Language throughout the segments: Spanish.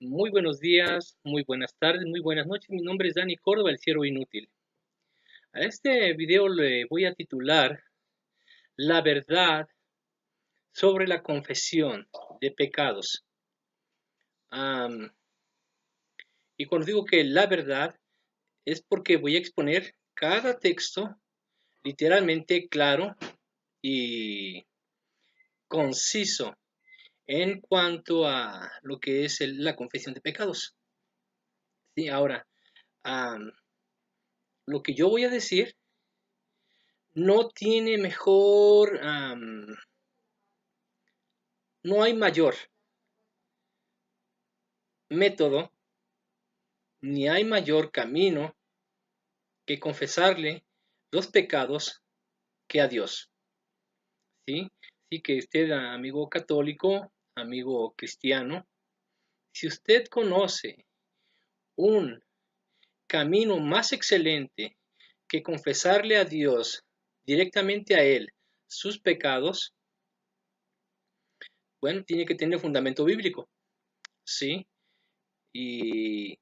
Muy buenos días, muy buenas tardes, muy buenas noches. Mi nombre es Dani Córdoba, el Ciervo Inútil. A este video le voy a titular La verdad sobre la confesión de pecados. Y cuando digo que la verdad es porque voy a exponer cada texto literalmente claro y conciso en cuanto a lo que es la confesión de pecados. Sí, ahora, lo que yo voy a decir no tiene mejor, no hay mayor método ni hay mayor camino que confesarle los pecados que a Dios. ¿Sí? Así que usted, amigo católico, amigo cristiano, si usted conoce un camino más excelente que confesarle a Dios directamente a Él sus pecados, bueno, tiene que tener fundamento bíblico, ¿sí? Y,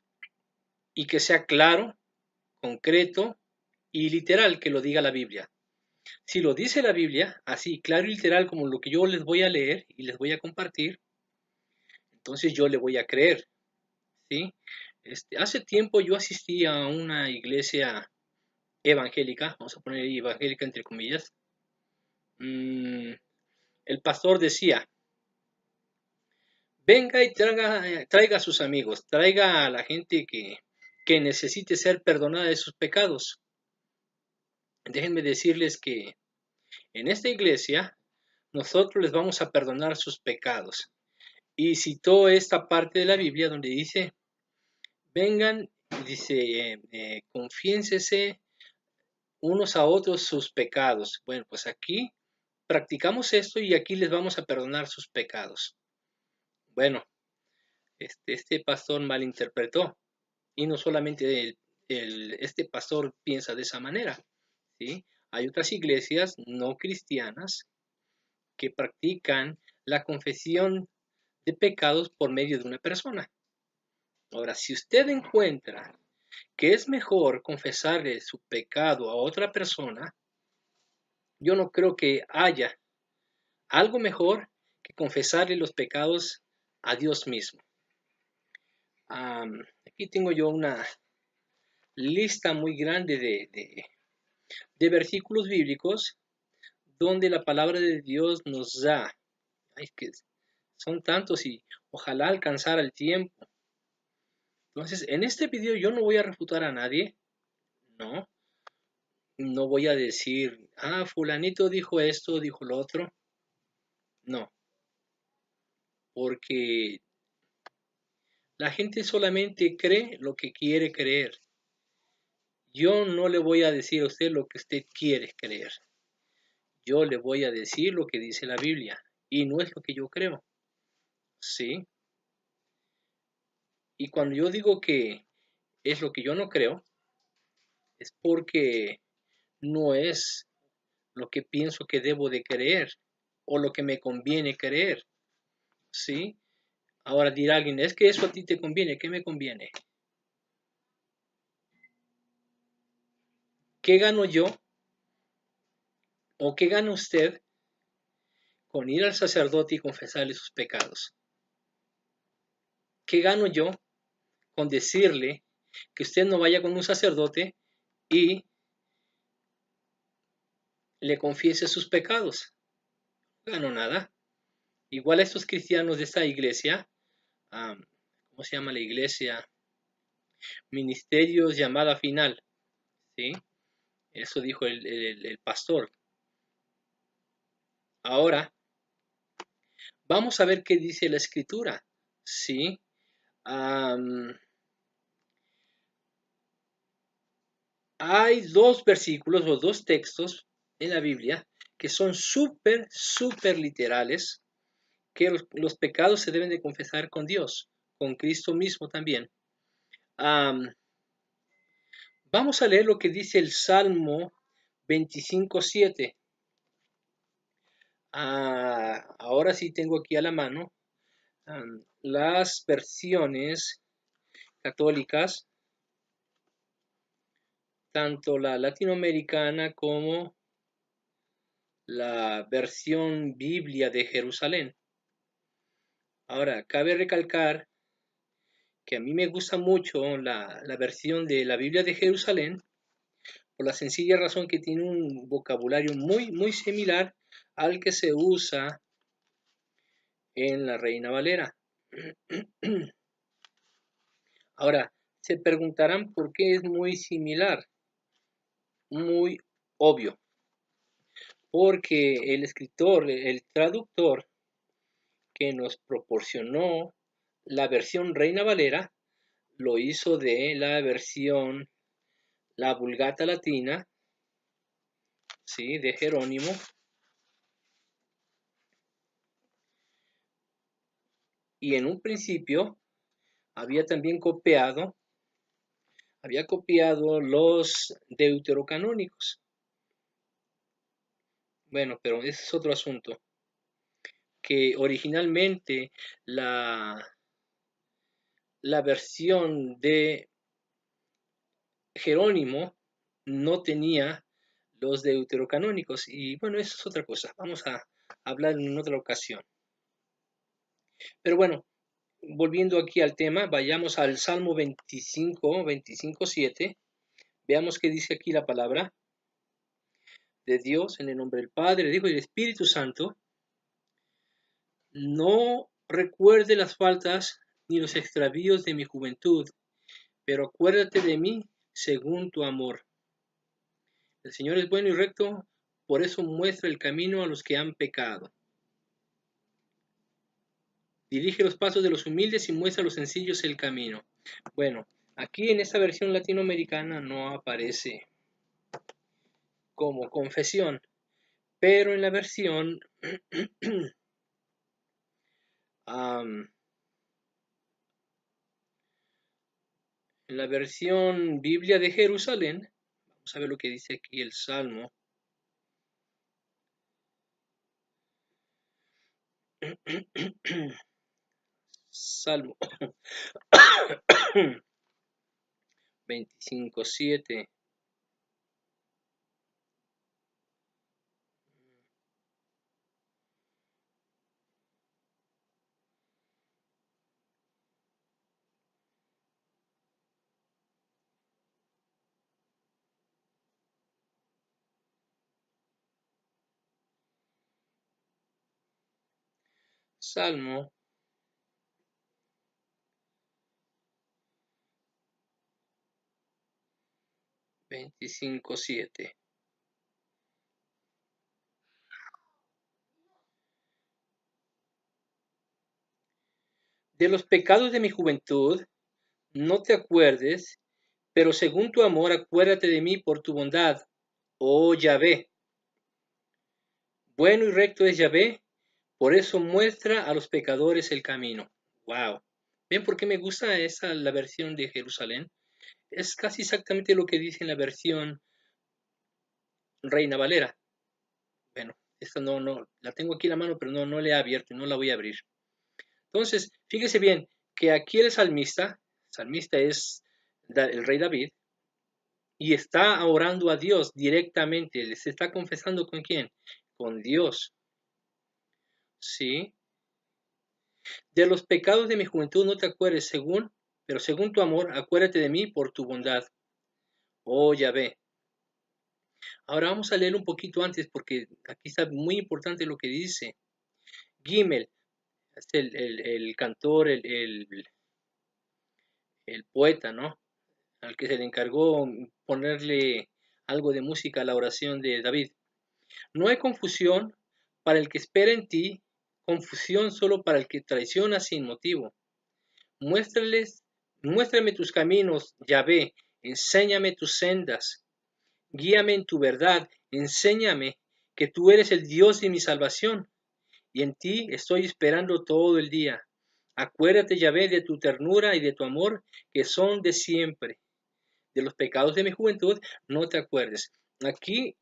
y que sea claro, concreto y literal que lo diga la Biblia. Si lo dice la Biblia, así claro y literal como lo que yo les voy a leer y les voy a compartir, entonces yo le voy a creer, ¿sí? Hace tiempo yo asistí a una iglesia evangélica, vamos a poner evangélica entre comillas. El pastor decía, venga y traiga a sus amigos, traiga a la gente que necesite ser perdonada de sus pecados. Déjenme decirles que en esta iglesia nosotros les vamos a perdonar sus pecados. Y citó esta parte de la Biblia donde dice, vengan, dice, confiénsese unos a otros sus pecados. Bueno, pues aquí practicamos esto y aquí les vamos a perdonar sus pecados. Bueno, este pastor malinterpretó y no solamente este pastor piensa de esa manera, ¿sí? Hay otras iglesias no cristianas que practican la confesión de pecados por medio de una persona. Ahora, si usted encuentra que es mejor confesarle su pecado a otra persona, yo no creo que haya algo mejor que confesarle los pecados a Dios mismo. Aquí tengo yo una lista muy grande de versículos bíblicos donde la palabra de Dios nos da. Ay, que son tantos y ojalá alcanzara el tiempo. Entonces, en este video yo no voy a refutar a nadie, no, no voy a decir, fulanito dijo esto, dijo lo otro, no, porque la gente solamente cree lo que quiere creer. Yo no le voy a decir a usted lo que usted quiere creer. Yo le voy a decir lo que dice la Biblia y no es lo que yo creo. ¿Sí? Y cuando yo digo que es lo que yo no creo, es porque no es lo que pienso que debo de creer o lo que me conviene creer. ¿Sí? Ahora dirá alguien, es que eso a ti te conviene, ¿qué me conviene? ¿Qué gano yo o qué gana usted con ir al sacerdote y confesarle sus pecados? ¿Qué gano yo con decirle que usted no vaya con un sacerdote y le confiese sus pecados? No gano nada. Igual a estos cristianos de esta iglesia, ¿cómo se llama la iglesia? Ministerios llamada final, ¿sí? Eso dijo el pastor. Ahora, vamos a ver qué dice la escritura, ¿sí? Hay dos versículos o dos textos en la Biblia que son súper literales, que los pecados se deben de confesar con Dios, con Cristo mismo también. Vamos a leer lo que dice el Salmo 25:7. Ahora sí tengo aquí a la mano Las versiones católicas, tanto la latinoamericana como la versión Biblia de Jerusalén. Ahora, cabe recalcar que a mí me gusta mucho la versión de la Biblia de Jerusalén por la sencilla razón que tiene un vocabulario muy similar al que se usa en la Reina Valera. Ahora, se preguntarán por qué es muy similar. Muy obvio, porque el escritor, el traductor que nos proporcionó la versión Reina Valera, lo hizo de la versión, la Vulgata Latina, ¿sí? De Jerónimo. Y en un principio había también había copiado los deuterocanónicos. Bueno, pero ese es otro asunto, que originalmente la versión de Jerónimo no tenía los deuterocanónicos. Y bueno, eso es otra cosa. Vamos a hablar en otra ocasión. Pero bueno, volviendo aquí al tema, vayamos al Salmo 25:7. Veamos qué dice aquí la palabra de Dios en el nombre del Padre, del Hijo y del Espíritu Santo. No recuerde las faltas ni los extravíos de mi juventud, pero acuérdate de mí según tu amor. El Señor es bueno y recto, por eso muestra el camino a los que han pecado. Dirige los pasos de los humildes y muestra a los sencillos el camino. Bueno, aquí en esta versión latinoamericana no aparece como confesión, pero en la versión en la versión Biblia de Jerusalén, vamos a ver lo que dice aquí el Salmo. Salmo 25:7. Salmo 25:7. De los pecados de mi juventud no te acuerdes, pero según tu amor acuérdate de mí por tu bondad, oh Yahvé. Bueno y recto es Yahvé, por eso muestra a los pecadores el camino. Wow. ¿Ven por qué me gusta la versión de Jerusalén? Es casi exactamente lo que dice en la versión Reina Valera. Bueno, esta no, la tengo aquí en la mano, pero no la he abierto y no la voy a abrir. Entonces, fíjese bien que aquí el salmista es el rey David, y está orando a Dios directamente, se está confesando con quién, con Dios, ¿sí? De los pecados de mi juventud no te acuerdes, pero según tu amor, acuérdate de mí por tu bondad, oh Yahvé. Ahora vamos a leer un poquito antes porque aquí está muy importante lo que dice. Gimel, es el cantor, el poeta, ¿no? Al que se le encargó ponerle algo de música a la oración de David. No hay confusión para el que espera en ti, confusión solo para el que traiciona sin motivo. Muéstrame tus caminos, Yahvé, enséñame tus sendas, guíame en tu verdad, enséñame que tú eres el Dios de mi salvación, y en ti estoy esperando todo el día. Acuérdate, Yahvé, de tu ternura y de tu amor, que son de siempre. De los pecados de mi juventud no te acuerdes. Aquí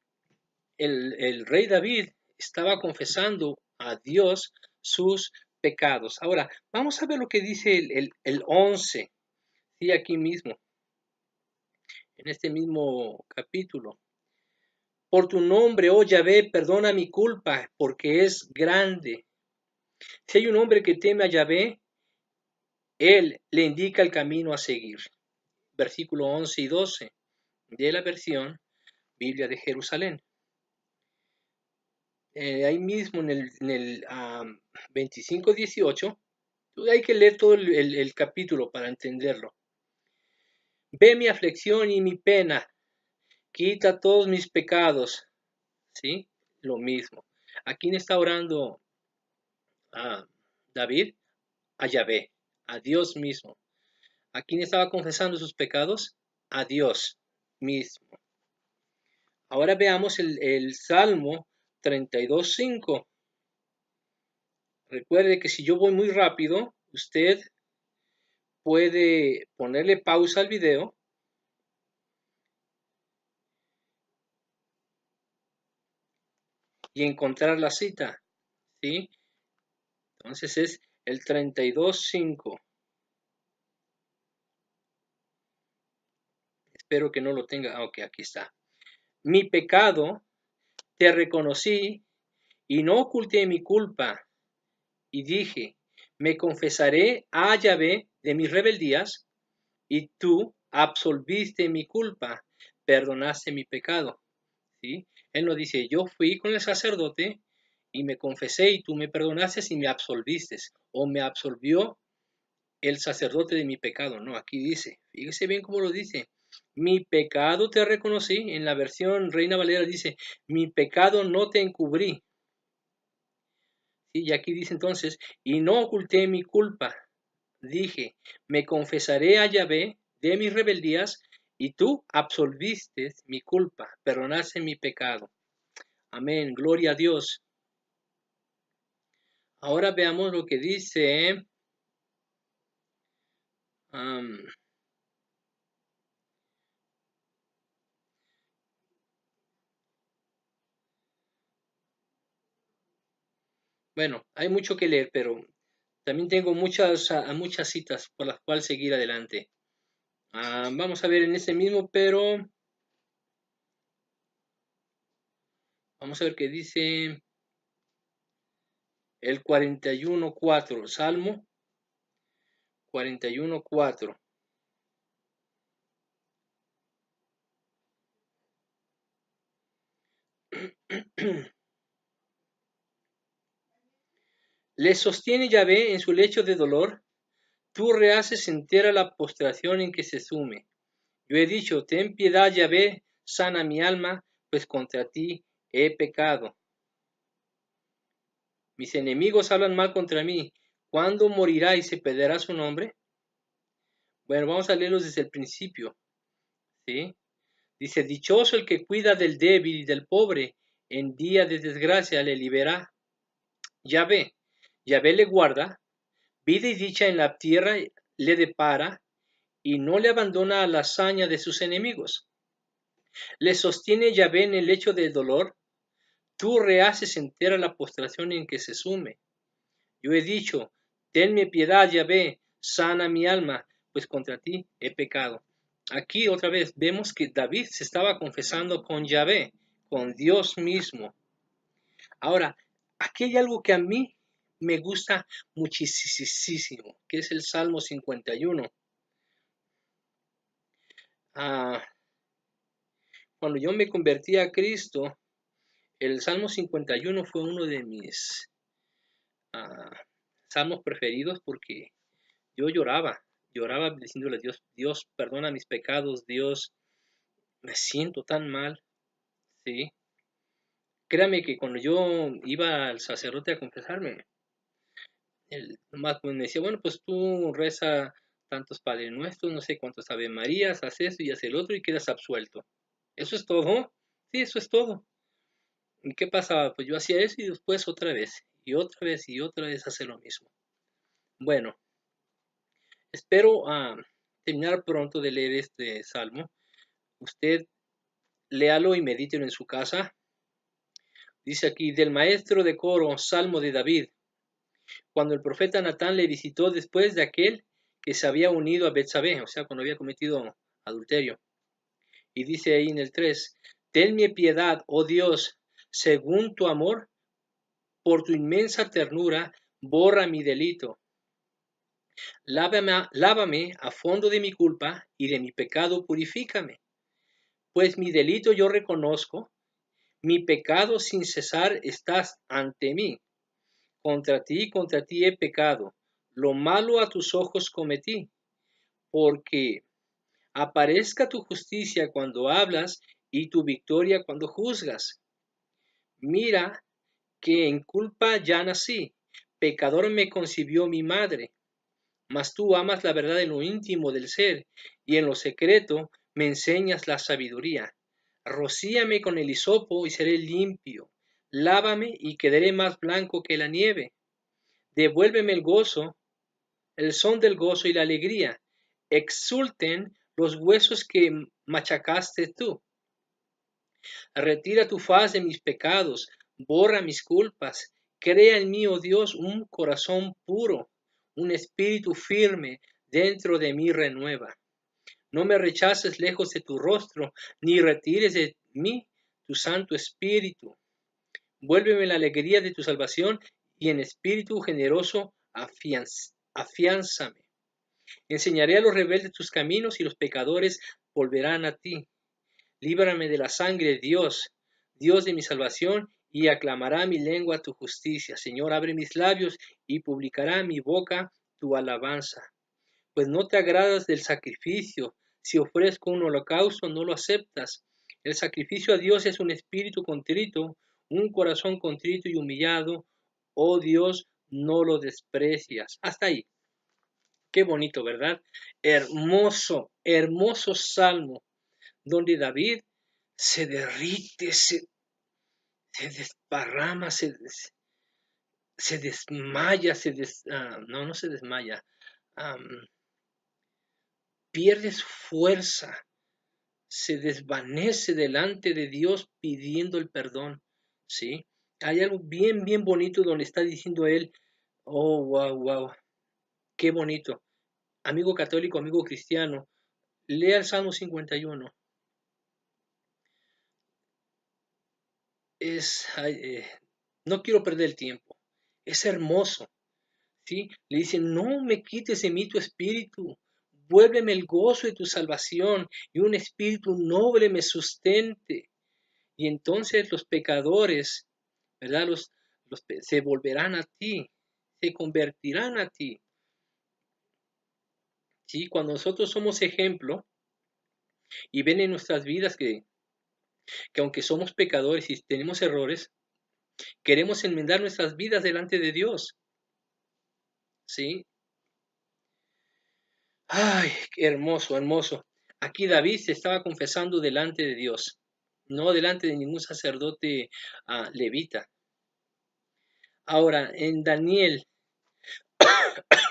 el rey David estaba confesando a Dios sus pecados. Ahora, vamos a ver lo que dice el 11, sí, aquí mismo, en este mismo capítulo. Por tu nombre, oh Yahvé, perdona mi culpa, porque es grande. Si hay un hombre que teme a Yahvé, él le indica el camino a seguir. Versículo 11 y 12 de la versión Biblia de Jerusalén. Ahí mismo en el 25:18, hay que leer todo el capítulo para entenderlo. Ve mi aflicción y mi pena, quita todos mis pecados. ¿Sí? Lo mismo. ¿A quién está orando David? A Yahvé, a Dios mismo. ¿A quién estaba confesando sus pecados? A Dios mismo. Ahora veamos el Salmo 32:5. Recuerde que si yo voy muy rápido, usted puede ponerle pausa al video y encontrar la cita, ¿sí? Entonces es el 32:5. Espero que no lo tenga. Ok, aquí está. Mi pecado te reconocí y no oculté mi culpa. Y dije, me confesaré a Yahvé de mis rebeldías, y tú absolviste mi culpa, perdonaste mi pecado. ¿Sí? Él nos dice, yo fui con el sacerdote y me confesé y tú me perdonaste y me absolviste, o me absolvió el sacerdote de mi pecado. No, aquí dice, fíjese bien cómo lo dice, mi pecado te reconocí. En la versión Reina Valera dice, mi pecado no te encubrí. ¿Sí? Y aquí dice entonces, y no oculté mi culpa. Dije, me confesaré a Yahvé de mis rebeldías, y tú absolviste mi culpa, perdonaste mi pecado. Amén, gloria a Dios. Ahora veamos lo que dice bueno, hay mucho que leer, pero también tengo muchas citas por las cuales seguir adelante. Vamos a ver en ese mismo, pero vamos a ver qué dice el 41:4, Salmo 41:4. Le sostiene Yahvé en su lecho de dolor, tú rehaces entera la postración en que se sume. Yo he dicho, ten piedad, Yahvé, sana mi alma, pues contra ti he pecado. Mis enemigos hablan mal contra mí. ¿Cuándo morirá y se perderá su nombre? Bueno, vamos a leerlos desde el principio. ¿Sí? Dice, dichoso el que cuida del débil y del pobre, en día de desgracia le libera. Yahvé le guarda, vida y dicha en la tierra le depara, y no le abandona a la hazaña de sus enemigos. Le sostiene Yahvé en el lecho del dolor, tú rehaces entera la postración en que se sume. Yo he dicho, tenme piedad, Yahvé, sana mi alma, pues contra ti he pecado. Aquí otra vez vemos que David se estaba confesando con Yahvé, con Dios mismo. Ahora, aquí hay algo que a mí me gusta muchísimo, que es el Salmo 51. Cuando yo me convertí a Cristo, el Salmo 51 fue uno de mis salmos preferidos porque yo lloraba diciéndole a Dios, Dios, perdona mis pecados, Dios, me siento tan mal, ¿sí? Créame que cuando yo iba al sacerdote a confesarme, él nomás me decía, bueno, pues tú reza tantos Padres Nuestros, no sé cuántos Ave Marías, haz eso y haz el otro y quedas absuelto. ¿Eso es todo? Sí, eso es todo. ¿Y qué pasaba? Pues yo hacía eso y después otra vez, y otra vez, y otra vez hacer lo mismo. Bueno, espero terminar pronto de leer este salmo. Usted léalo y medítelo en su casa. Dice aquí, del maestro de coro, Salmo de David. cuando el profeta Natán le visitó después de aquel que se había unido a Betsabé, o sea, cuando había cometido adulterio. Y dice ahí en el 3, tenme piedad, oh Dios, según tu amor, por tu inmensa ternura, borra mi delito. Lávame a fondo de mi culpa y de mi pecado purifícame. Pues mi delito yo reconozco, mi pecado sin cesar estás ante mí. Contra ti he pecado, lo malo a tus ojos cometí, porque aparezca tu justicia cuando hablas y tu victoria cuando juzgas. Mira que en culpa ya nací, pecador me concibió mi madre, mas tú amas la verdad en lo íntimo del ser y en lo secreto me enseñas la sabiduría. Rocíame con el hisopo y seré limpio, lávame y quedaré más blanco que la nieve. Devuélveme el gozo, el son del gozo y la alegría. Exulten los huesos que machacaste tú. Retira tu faz de mis pecados, borra mis culpas. Crea en mí, oh Dios, un corazón puro, un espíritu firme dentro de mí renueva. No me rechaces lejos de tu rostro, ni retires de mí tu santo espíritu. Vuélveme la alegría de tu salvación y en espíritu generoso afiánzame. Enseñaré a los rebeldes tus caminos y los pecadores volverán a ti. Líbrame de la sangre de Dios, Dios de mi salvación, y aclamará mi lengua tu justicia. Señor, abre mis labios y publicará mi boca tu alabanza. Pues no te agradas del sacrificio. Si ofrezco un holocausto, no lo aceptas. El sacrificio a Dios es un espíritu contrito, un corazón contrito y humillado. Oh Dios, no lo desprecias. Hasta ahí. Qué bonito, ¿verdad? Hermoso, hermoso salmo, donde David se derrite, se desparrama, se desmaya, no se desmaya, pierde su fuerza, se desvanece delante de Dios pidiendo el perdón, ¿sí? Hay algo bien, bien bonito donde está diciendo él, oh, wow, wow, qué bonito. Amigo católico, amigo cristiano, lea el Salmo 51. No quiero perder el tiempo. Es hermoso, ¿sí? Le dice, no me quites de mí tu espíritu, vuélveme el gozo de tu salvación y un espíritu noble me sustente. Y entonces los pecadores, ¿verdad? Se volverán a ti, se convertirán a ti. ¿Sí? Cuando nosotros somos ejemplo y ven en nuestras vidas que aunque somos pecadores y tenemos errores, queremos enmendar nuestras vidas delante de Dios. ¿Sí? Ay, qué hermoso, hermoso. Aquí David se estaba confesando delante de Dios, no delante de ningún sacerdote levita. Ahora, en Daniel,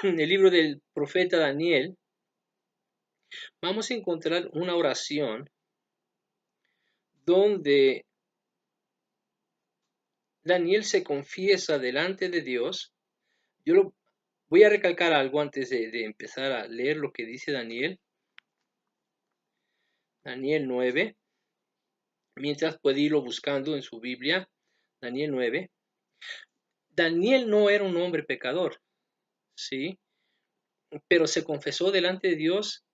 en el libro del profeta Daniel, vamos a encontrar una oración donde Daniel se confiesa delante de Dios. Voy a recalcar algo antes de empezar a leer lo que dice Daniel. Daniel 9, mientras puede irlo buscando en su Biblia. Daniel 9. Daniel no era un hombre pecador, ¿sí? Pero se confesó delante de Dios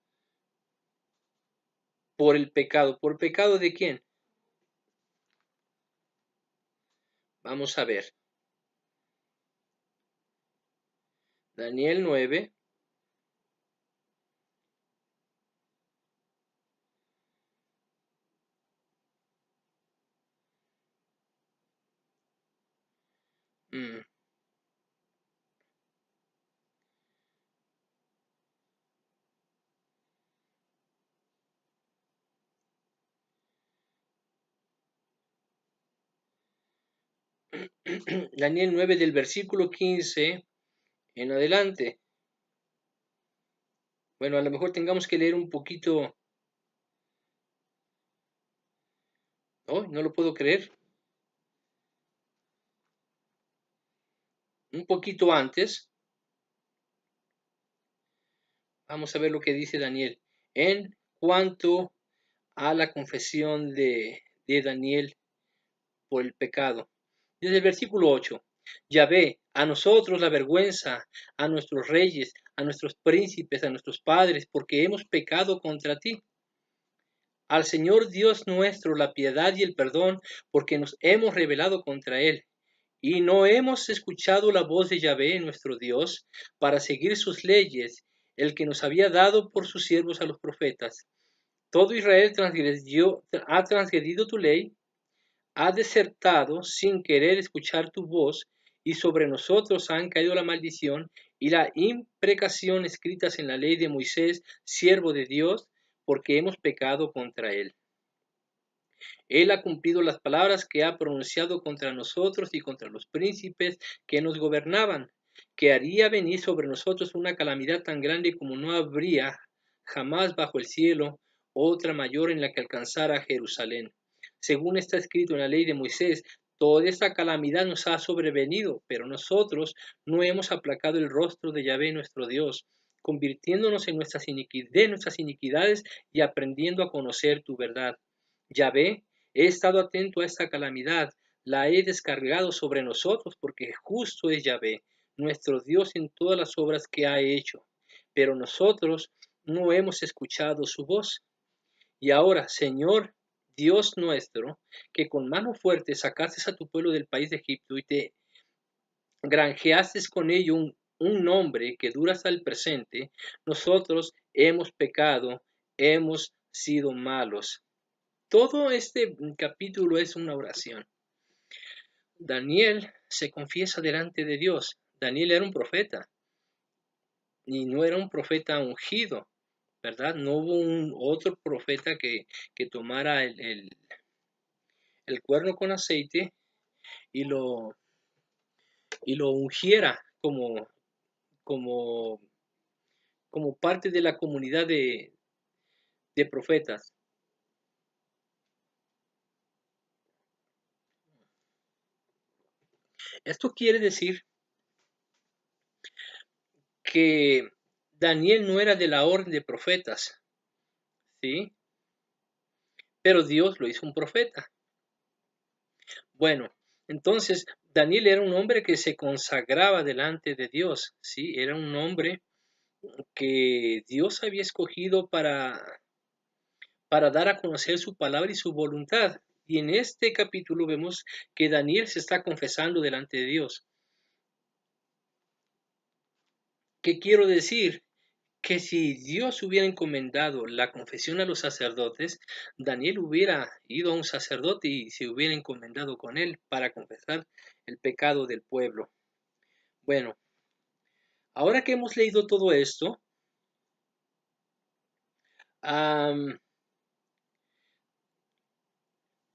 por el pecado. ¿Por pecado de quién? Vamos a ver. Daniel 9. Daniel 9 del versículo 15 en adelante. Bueno, a lo mejor tengamos que leer un poquito. Oh, no lo puedo creer. un poquito antes, vamos a ver lo que dice Daniel. En cuanto a la confesión de Daniel por el pecado. Desde el versículo 8. Yahvé, a nosotros la vergüenza, a nuestros reyes, a nuestros príncipes, a nuestros padres, porque hemos pecado contra ti. Al Señor Dios nuestro la piedad y el perdón, porque nos hemos rebelado contra Él. Y no hemos escuchado la voz de Yahvé, nuestro Dios, para seguir sus leyes, el que nos había dado por sus siervos a los profetas. Todo Israel ha transgredido tu ley, ha desertado sin querer escuchar tu voz, y sobre nosotros han caído la maldición y la imprecación escritas en la ley de Moisés, siervo de Dios, porque hemos pecado contra él. Él ha cumplido las palabras que ha pronunciado contra nosotros y contra los príncipes que nos gobernaban, que haría venir sobre nosotros una calamidad tan grande como no habría jamás bajo el cielo otra mayor en la que alcanzara a Jerusalén. Según está escrito en la ley de Moisés, toda esta calamidad nos ha sobrevenido, pero nosotros no hemos aplacado el rostro de Yahvé nuestro Dios, convirtiéndonos en de nuestras iniquidades y aprendiendo a conocer tu verdad. Yahvé, he estado atento a esta calamidad, la he descargado sobre nosotros, porque justo es Yahvé, nuestro Dios en todas las obras que ha hecho. Pero nosotros no hemos escuchado su voz. Y ahora, Señor, Dios nuestro, que con mano fuerte sacaste a tu pueblo del país de Egipto y te granjeaste con ello un nombre que dura hasta el presente, nosotros hemos pecado, hemos sido malos. Todo este capítulo es una oración. Daniel se confiesa delante de Dios. Daniel era un profeta y no era un profeta ungido, ¿verdad? No hubo otro profeta que tomara el cuerno con aceite y lo ungiera como, como parte de la comunidad de profetas. Esto quiere decir que Daniel no era de la orden de profetas, ¿sí? Pero Dios lo hizo un profeta. Bueno, entonces Daniel era un hombre que se consagraba delante de Dios, ¿sí? Era un hombre que Dios había escogido para dar a conocer su palabra y su voluntad. Y en este capítulo vemos que Daniel se está confesando delante de Dios. ¿Qué quiero decir? Que si Dios hubiera encomendado la confesión a los sacerdotes, Daniel hubiera ido a un sacerdote y se hubiera encomendado con él para confesar el pecado del pueblo. Bueno, ahora que hemos leído todo esto,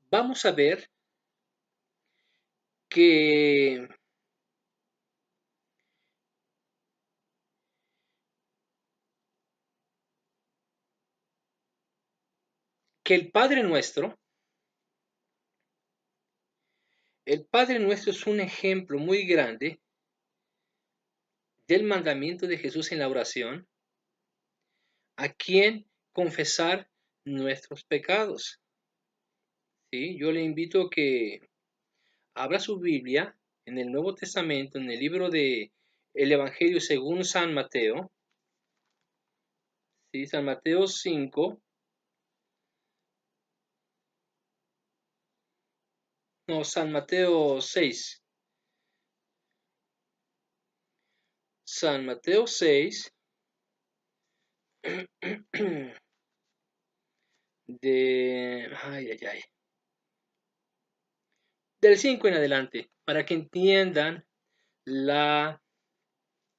vamos a ver que el Padre Nuestro es un ejemplo muy grande del mandamiento de Jesús en la oración, a quien confesar nuestros pecados. ¿Sí? Yo le invito a que abra su Biblia en el Nuevo Testamento, en el libro de el Evangelio según San Mateo, ¿sí? San Mateo 5, no, San Mateo 6. San Mateo 6, del 5 en adelante, para que entiendan la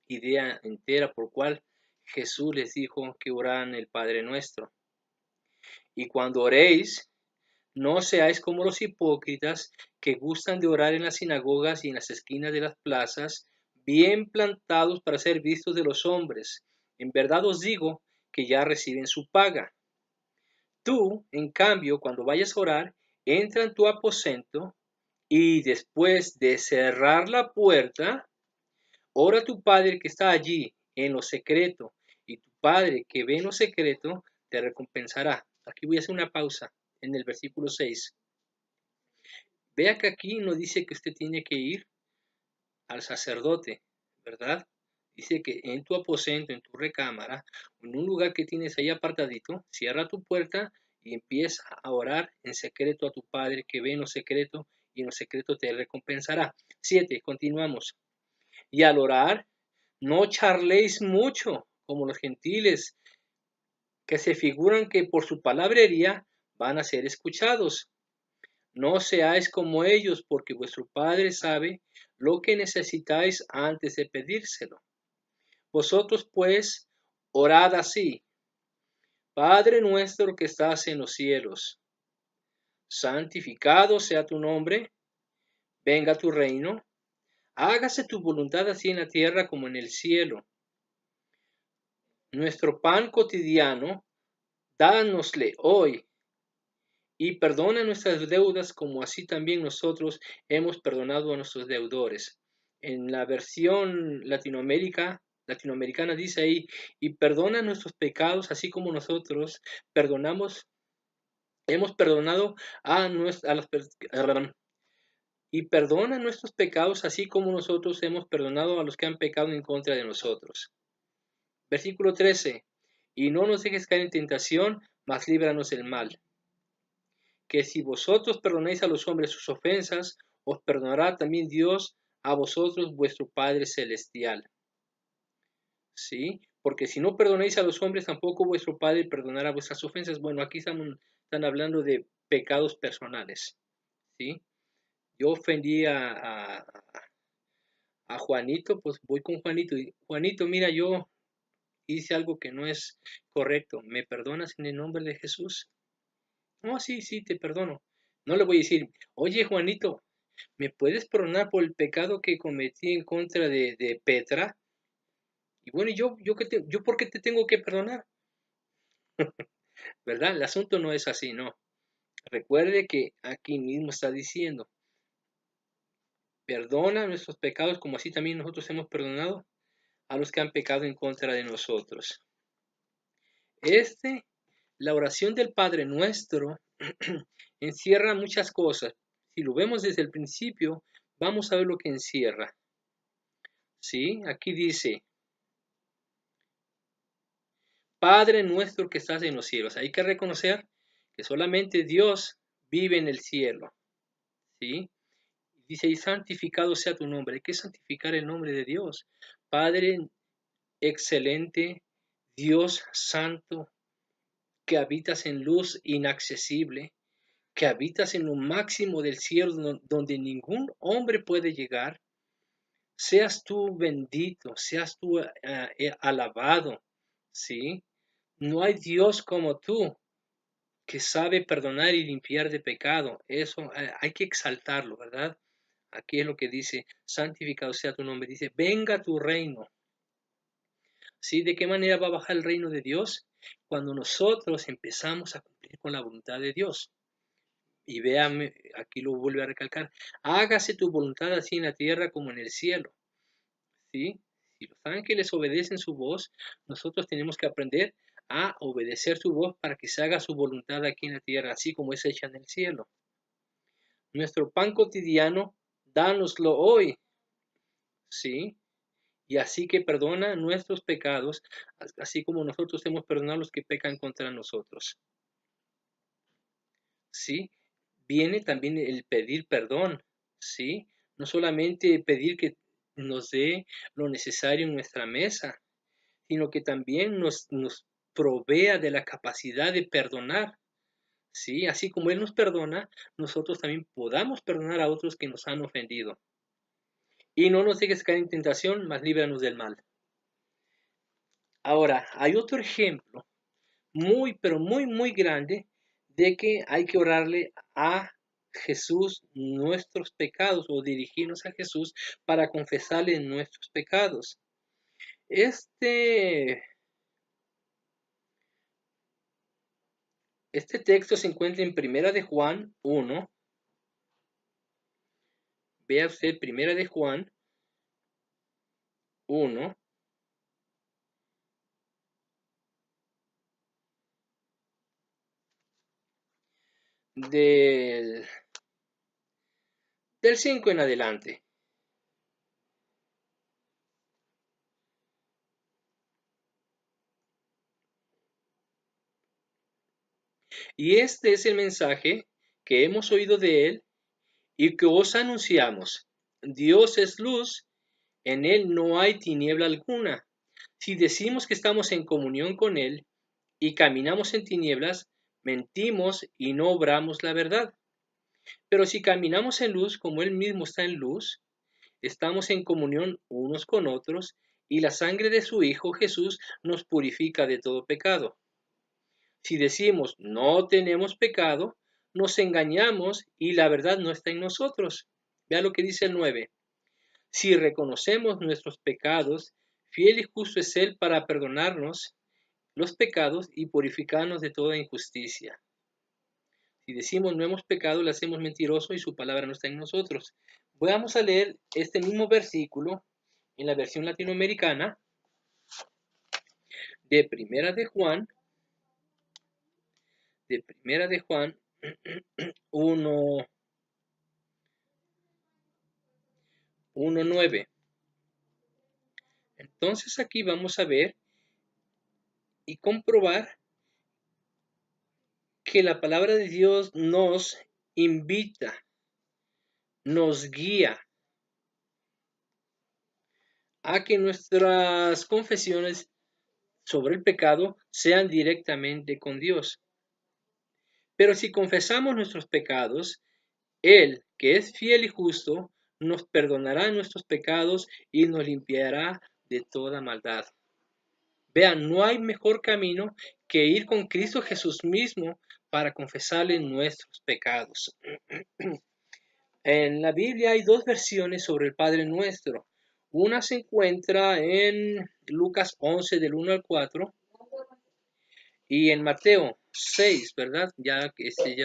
idea entera por cual Jesús les dijo que oraran el Padre Nuestro. Y cuando oréis, no seáis como los hipócritas que gustan de orar en las sinagogas y en las esquinas de las plazas, bien plantados para ser vistos de los hombres. En verdad os digo que ya reciben su paga. Tú, en cambio, cuando vayas a orar, entra en tu aposento y después de cerrar la puerta, ora a tu Padre que está allí en lo secreto, y tu Padre que ve en lo secreto te recompensará. Aquí voy a hacer una pausa en el versículo 6. Vea que aquí no dice que usted tiene que ir al sacerdote, ¿verdad? Dice que en tu aposento, en tu recámara, en un lugar que tienes ahí apartadito, cierra tu puerta y empieza a orar en secreto a tu Padre que ve en lo secreto y en lo secreto te recompensará. 7. Continuamos. Y al orar, no charléis mucho como los gentiles que se figuran que por su palabrería van a ser escuchados. No seáis como ellos, porque vuestro Padre sabe lo que necesitáis antes de pedírselo. Vosotros pues, orad así: Padre nuestro que estás en los cielos, santificado sea tu nombre, venga tu reino, hágase tu voluntad así en la tierra como en el cielo. Nuestro pan cotidiano, dánosle hoy, y perdona nuestras deudas como así también nosotros hemos perdonado a nuestros deudores. En la versión latinoamericana dice ahí, y perdona nuestros pecados así como nosotros hemos perdonado y perdona nuestros pecados así como nosotros hemos perdonado a los que han pecado en contra de nosotros. Versículo 13. Y no nos dejes caer en tentación, mas líbranos del mal. Que si vosotros perdonáis a los hombres sus ofensas, os perdonará también Dios a vosotros vuestro Padre Celestial. ¿Sí? Porque si no perdonáis a los hombres, tampoco vuestro Padre perdonará vuestras ofensas. Bueno, aquí están hablando de pecados personales. ¿Sí? Yo ofendí a Juanito, pues voy con Juanito. Y, Juanito, mira, yo hice algo que no es correcto. ¿Me perdonas en el nombre de Jesús? No, sí, sí, te perdono. No le voy a decir, oye, Juanito, ¿me puedes perdonar por el pecado que cometí en contra de Petra? Y bueno, ¿yo por qué te tengo que perdonar? ¿Verdad? El asunto no es así, no. Recuerde que aquí mismo está diciendo, perdona nuestros pecados como así también nosotros hemos perdonado a los que han pecado en contra de nosotros. La oración del Padre Nuestro encierra muchas cosas. Si lo vemos desde el principio, vamos a ver lo que encierra. ¿Sí? Aquí dice, Padre nuestro que estás en los cielos. Hay que reconocer que solamente Dios vive en el cielo. ¿Sí? Dice, y santificado sea tu nombre. Hay que santificar el nombre de Dios. Padre excelente, Dios santo, que habitas en luz inaccesible, que habitas en lo máximo del cielo donde ningún hombre puede llegar. Seas tú bendito, seas tú alabado. ¿Sí? No hay Dios como tú, que sabe perdonar y limpiar de pecado. Eso hay que exaltarlo, ¿verdad? Aquí es lo que dice, santificado sea tu nombre. Dice, venga tu reino. ¿Sí? ¿De qué manera va a bajar el reino de Dios? Cuando nosotros empezamos a cumplir con la voluntad de Dios. Y véame, aquí lo vuelve a recalcar, hágase tu voluntad así en la tierra como en el cielo. ¿Sí? Si los ángeles obedecen su voz, nosotros tenemos que aprender a obedecer su voz para que se haga su voluntad aquí en la tierra, así como es hecha en el cielo. Nuestro pan cotidiano, dánoslo hoy. ¿Sí? Y así que perdona nuestros pecados, así como nosotros hemos perdonado a los que pecan contra nosotros. ¿Sí? Viene también el pedir perdón, ¿sí? No solamente pedir que nos dé lo necesario en nuestra mesa, sino que también nos provea de la capacidad de perdonar, ¿sí? Así como Él nos perdona, nosotros también podamos perdonar a otros que nos han ofendido. Y no nos dejes caer en tentación, mas líbranos del mal. Ahora, hay otro ejemplo muy, pero muy, muy grande de que hay que orarle a Jesús nuestros pecados o dirigirnos a Jesús para confesarle nuestros pecados. Este texto se encuentra en Primera de Juan 1. Vea usted Primera de Juan 1, del 5 en adelante. Y este es el mensaje que hemos oído de él y que os anunciamos. Dios es luz, en él no hay tiniebla alguna. Si decimos que estamos en comunión con él y caminamos en tinieblas, mentimos y no obramos la verdad. Pero si caminamos en luz como él mismo está en luz, estamos en comunión unos con otros y la sangre de su Hijo Jesús nos purifica de todo pecado. Si decimos no tenemos pecado, nos engañamos y la verdad no está en nosotros. Vea lo que dice el 9. Si reconocemos nuestros pecados, fiel y justo es Él para perdonarnos los pecados y purificarnos de toda injusticia. Si decimos no hemos pecado, le hacemos mentiroso y su palabra no está en nosotros. Vamos a leer este mismo versículo en la versión latinoamericana de Primera de Juan 1, 1:9. Entonces aquí vamos a ver y comprobar que la palabra de Dios nos invita, nos guía a que nuestras confesiones sobre el pecado sean directamente con Dios. Pero si confesamos nuestros pecados, Él, que es fiel y justo, nos perdonará nuestros pecados y nos limpiará de toda maldad. Vean, no hay mejor camino que ir con Cristo Jesús mismo para confesarle nuestros pecados. En la Biblia hay dos versiones sobre el Padre Nuestro. Una se encuentra en Lucas 11 del 1 al 4 y en Mateo 6, ¿verdad? Ya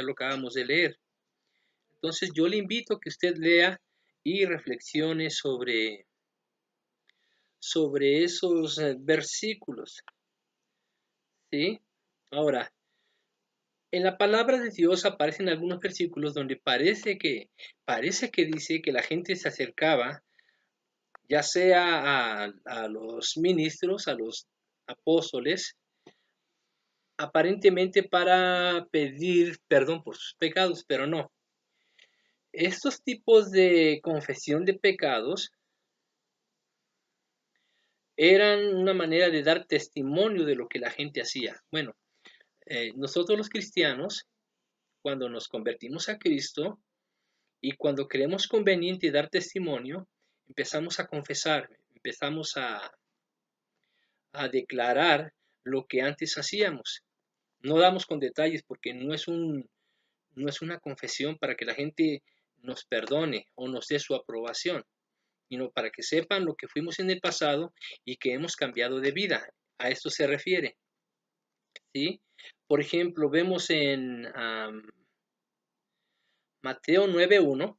lo acabamos de leer. Entonces yo le invito a que usted lea y reflexione sobre esos versículos, ¿sí? Ahora, en la palabra de Dios aparecen algunos versículos donde parece que dice que la gente se acercaba, ya sea a los ministros, a los apóstoles, aparentemente para pedir perdón por sus pecados, pero no. Estos tipos de confesión de pecados eran una manera de dar testimonio de lo que la gente hacía. Bueno, nosotros los cristianos, cuando nos convertimos a Cristo y cuando creemos conveniente dar testimonio, empezamos a confesar, empezamos a declarar lo que antes hacíamos. No damos con detalles porque no es una confesión para que la gente nos perdone o nos dé su aprobación, sino para que sepan lo que fuimos en el pasado y que hemos cambiado de vida. A esto se refiere, ¿sí? Por ejemplo, vemos en Mateo 9:1.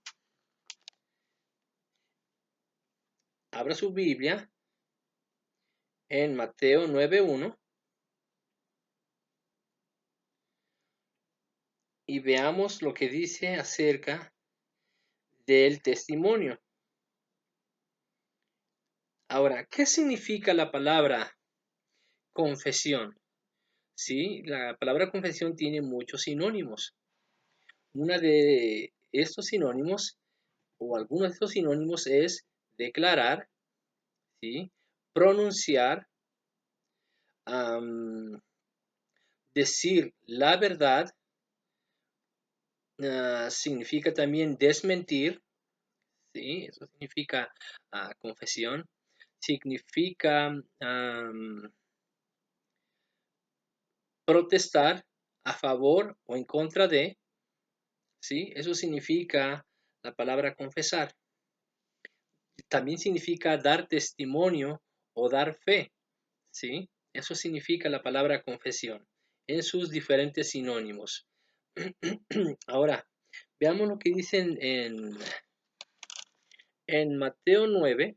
Abra su Biblia en Mateo 9:1 y veamos lo que dice acerca del testimonio. Ahora, ¿qué significa la palabra confesión? Sí, la palabra confesión tiene muchos sinónimos. Una de estos sinónimos, o algunos de estos sinónimos, es declarar, ¿sí? Pronunciar, decir la verdad, significa también desmentir, ¿sí? Eso significa confesión. Significa protestar a favor o en contra de, ¿sí? Eso significa la palabra confesar. También significa dar testimonio o dar fe, ¿sí? Eso significa la palabra confesión en sus diferentes sinónimos. Ahora, veamos lo que dicen en Mateo 9,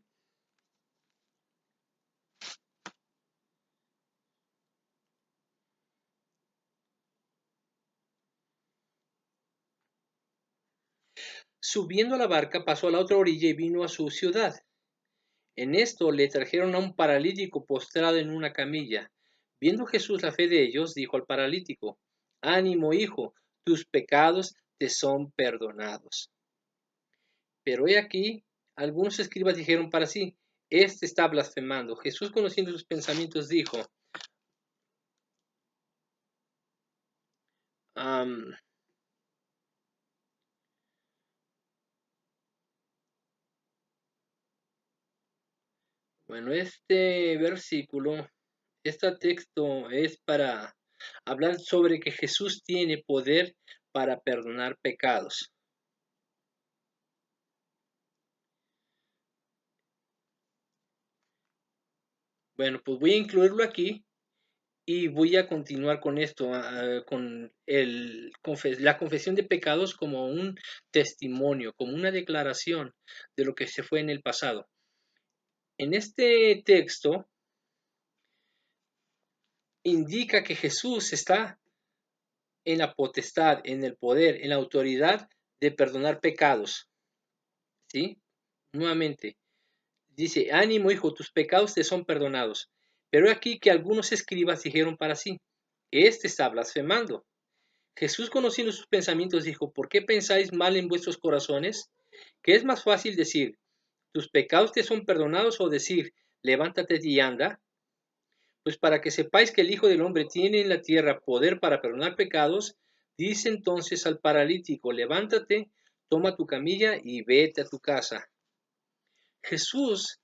Subiendo a la barca, pasó a la otra orilla y vino a su ciudad. En esto le trajeron a un paralítico postrado en una camilla. Viendo Jesús la fe de ellos, dijo al paralítico: Ánimo, hijo, tus pecados te son perdonados. Pero he aquí, algunos escribas dijeron para sí: Este está blasfemando. Jesús, conociendo sus pensamientos, dijo: bueno, este versículo, este texto es para hablar sobre que Jesús tiene poder para perdonar pecados. Bueno, pues voy a incluirlo aquí y voy a continuar con esto, con la confesión de pecados como un testimonio, como una declaración de lo que se fue en el pasado. En este texto indica que Jesús está en la potestad, en el poder, en la autoridad de perdonar pecados. ¿Sí? Nuevamente, dice: Ánimo, hijo, tus pecados te son perdonados. Pero aquí que algunos escribas dijeron para sí: Este está blasfemando. Jesús, conociendo sus pensamientos, dijo: ¿Por qué pensáis mal en vuestros corazones? ¿Qué es más fácil decir: tus pecados te son perdonados, o decir: levántate y anda? Pues para que sepáis que el Hijo del Hombre tiene en la tierra poder para perdonar pecados, dice entonces al paralítico: levántate, toma tu camilla y vete a tu casa. Jesús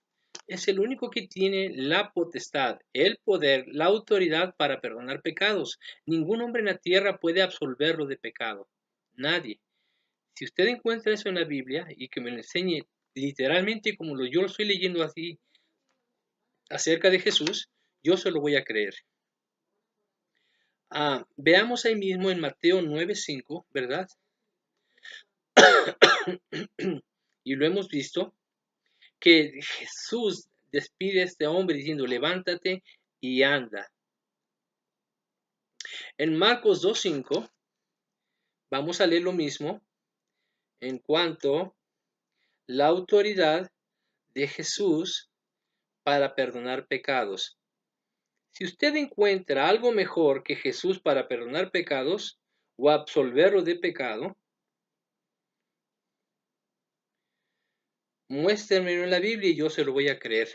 es el único que tiene la potestad, el poder, la autoridad para perdonar pecados. Ningún hombre en la tierra puede absolverlo de pecado. Nadie. Si usted encuentra eso en la Biblia y que me lo enseñe literalmente como yo lo estoy leyendo así acerca de Jesús, yo se lo voy a creer. Veamos ahí mismo en Mateo 9:5, ¿verdad? Y lo hemos visto, que Jesús despide a este hombre diciendo: levántate y anda. En Marcos 2:5 vamos a leer lo mismo en cuanto la autoridad de Jesús para perdonar pecados. Si usted encuentra algo mejor que Jesús para perdonar pecados o absolverlo de pecado, muéstremelo en la Biblia y yo se lo voy a creer.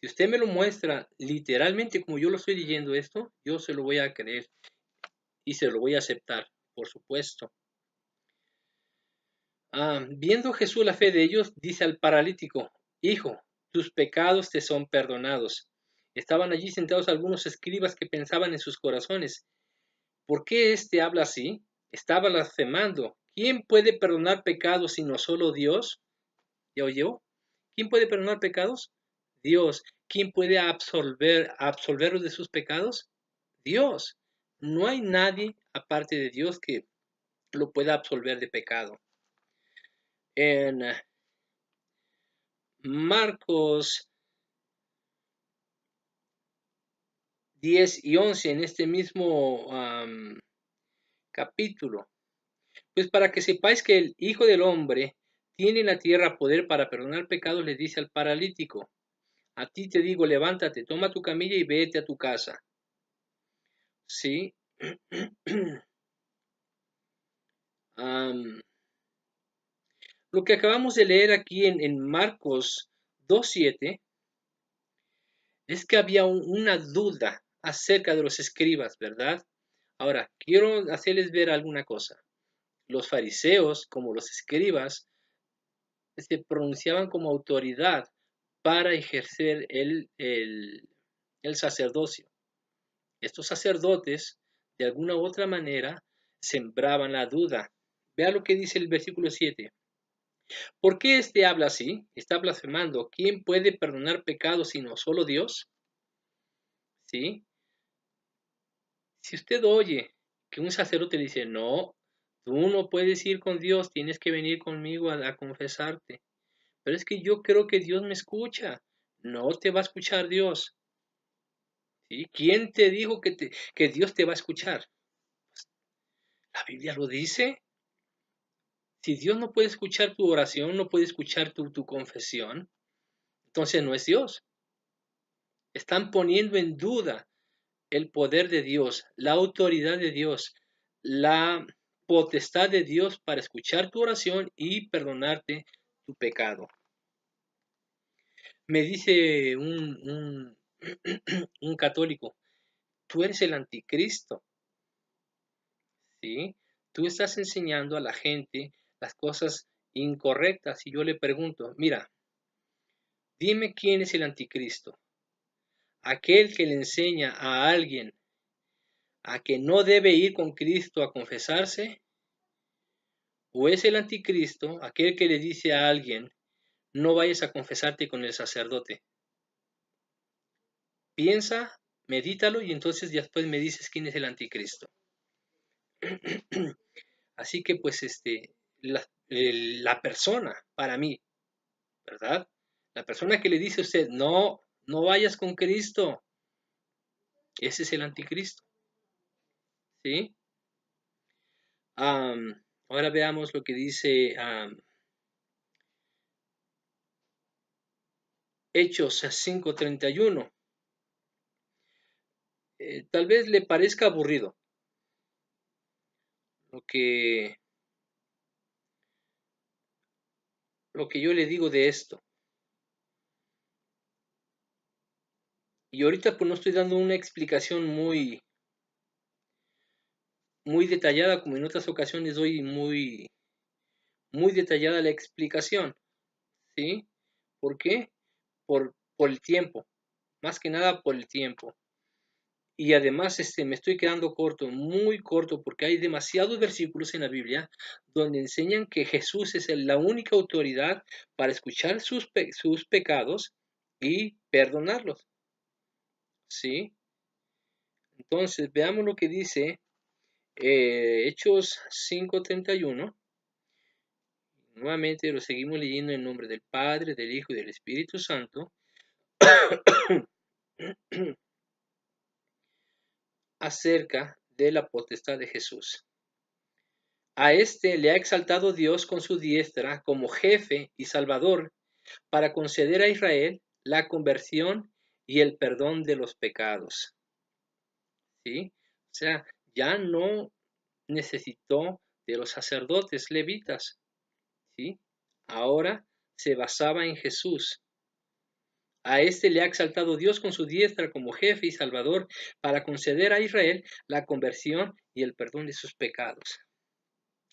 Si usted me lo muestra literalmente como yo lo estoy leyendo esto, yo se lo voy a creer y se lo voy a aceptar, por supuesto. Viendo Jesús la fe de ellos, dice al paralítico: Hijo, tus pecados te son perdonados. Estaban allí sentados algunos escribas que pensaban en sus corazones: ¿por qué éste habla así? Está blasfemando. ¿Quién puede perdonar pecados sino solo Dios? ¿Ya oyó? ¿Quién puede perdonar pecados? Dios. ¿Quién puede absolverlos de sus pecados? Dios. No hay nadie aparte de Dios que lo pueda absolver de pecado. En Marcos 10 y 11, en este mismo capítulo: pues para que sepáis que el Hijo del Hombre tiene en la tierra poder para perdonar pecados, le dice al paralítico: a ti te digo, levántate, toma tu camilla y vete a tu casa. ¿Sí? Lo que acabamos de leer aquí en Marcos 2:7 es que había una duda acerca de los escribas, ¿verdad? Ahora, quiero hacerles ver alguna cosa. Los fariseos, como los escribas, se pronunciaban como autoridad para ejercer el sacerdocio. Estos sacerdotes, de alguna u otra manera, sembraban la duda. Vea lo que dice el versículo 7. ¿Por qué este habla así? Está blasfemando. ¿Quién puede perdonar pecados sino solo Dios? ¿Sí? Si usted oye que un sacerdote le dice: no, tú no puedes ir con Dios, tienes que venir conmigo a confesarte. Pero es que yo creo que Dios me escucha. No te va a escuchar Dios. ¿Sí? ¿Quién te dijo que Dios te va a escuchar? ¿La Biblia lo dice? Si Dios no puede escuchar tu oración, no puede escuchar tu confesión, entonces no es Dios. Están poniendo en duda el poder de Dios, la autoridad de Dios, la potestad de Dios para escuchar tu oración y perdonarte tu pecado. Me dice un católico, tú eres el anticristo, ¿sí? Tú estás enseñando a la gente las cosas incorrectas. Y yo le pregunto, mira, dime quién es el anticristo. Aquel que le enseña a alguien a que no debe ir con Cristo a confesarse, o es el anticristo, aquel que le dice a alguien, no vayas a confesarte con el sacerdote. Piensa, medítalo y entonces después me dices quién es el anticristo. Así que pues la persona, para mí, ¿verdad? La persona que le dice a usted, no, no vayas con Cristo, ese es el anticristo, ¿sí? Ahora veamos lo que dice Hechos 5:31. Tal vez le parezca aburrido lo que, lo que yo le digo de esto. Y ahorita pues no estoy dando una explicación muy detallada, como en otras ocasiones doy muy detallada la explicación, ¿sí? ¿Por qué? Por el tiempo, más que nada por el tiempo. Y además me estoy quedando corto, muy corto, porque hay demasiados versículos en la Biblia donde enseñan que Jesús es la única autoridad para escuchar sus pecados y perdonarlos, ¿sí? Entonces, veamos lo que dice Hechos 5:31. Nuevamente lo seguimos leyendo en nombre del Padre, del Hijo y del Espíritu Santo. Acerca de la potestad de Jesús. A este le ha exaltado Dios con su diestra como jefe y salvador para conceder a Israel la conversión y el perdón de los pecados. ¿Sí? O sea, ya no necesitó de los sacerdotes levitas. ¿Sí? Ahora se basaba en Jesús. A este le ha exaltado Dios con su diestra como jefe y salvador para conceder a Israel la conversión y el perdón de sus pecados.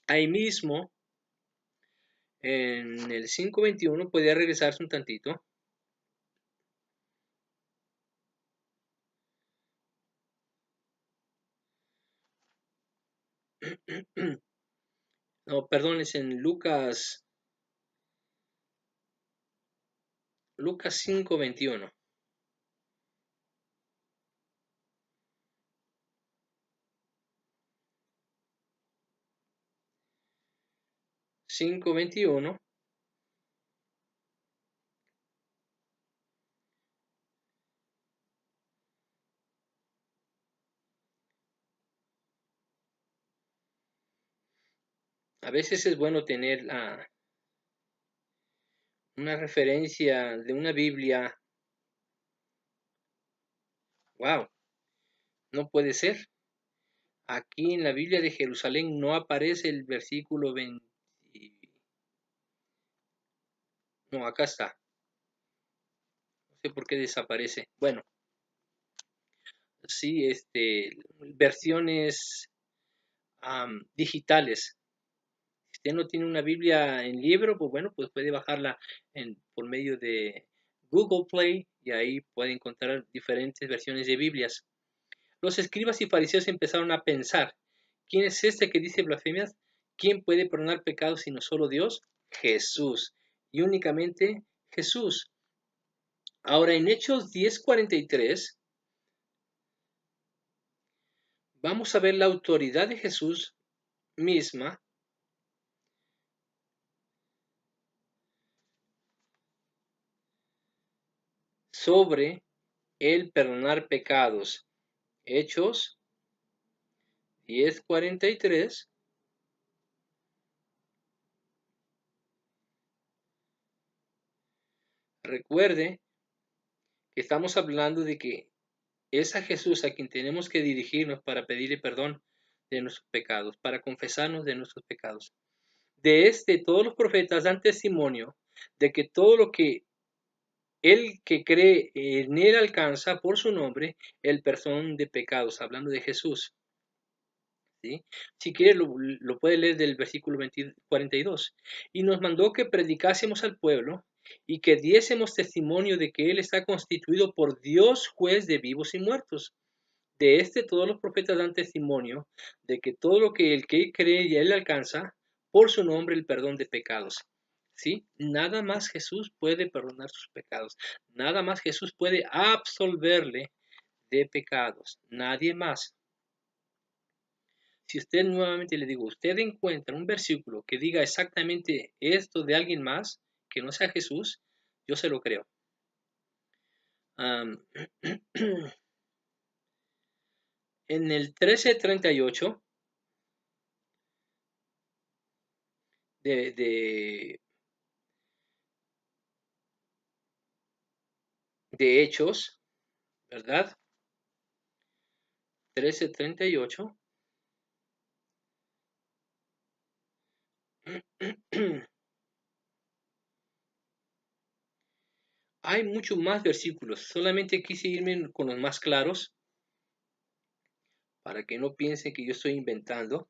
Ahí mismo, en el 5:21, puede regresarse un tantito. No, perdón, es en Lucas 5:21. 5:21. A veces es bueno tener una referencia de una Biblia. Wow, no puede ser. Aquí en la Biblia de Jerusalén no aparece el versículo 20. No, acá está. No sé por qué desaparece. Bueno, sí, versiones digitales. Si usted no tiene una Biblia en libro, pues bueno, pues puede bajarla por medio de Google Play y ahí puede encontrar diferentes versiones de Biblias. Los escribas y fariseos empezaron a pensar, ¿quién es este que dice blasfemias? ¿Quién puede perdonar pecados sino solo Dios? Jesús. Y únicamente Jesús. Ahora en Hechos 10:43 vamos a ver la autoridad de Jesús misma sobre el perdonar pecados. Hechos 10:43. Recuerde que estamos hablando de que es a Jesús a quien tenemos que dirigirnos para pedirle perdón de nuestros pecados, para confesarnos de nuestros pecados. Todos los profetas dan testimonio de que todo lo que el que cree en él alcanza por su nombre el perdón de pecados, hablando de Jesús. ¿Sí? Si quiere lo puede leer del versículo 42. Y nos mandó que predicásemos al pueblo y que diésemos testimonio de que él está constituido por Dios juez de vivos y muertos. Todos los profetas dan testimonio de que todo lo que el que cree y él alcanza por su nombre el perdón de pecados. ¿Sí? Nada más Jesús puede perdonar sus pecados. Nada más Jesús puede absolverle de pecados. Nadie más. Si usted, nuevamente le digo, usted encuentra un versículo que diga exactamente esto de alguien más que no sea Jesús, yo se lo creo. En el 13:38 de Hechos, ¿verdad? 13:38. Hay muchos más versículos, solamente quise irme con los más claros para que no piensen que yo estoy inventando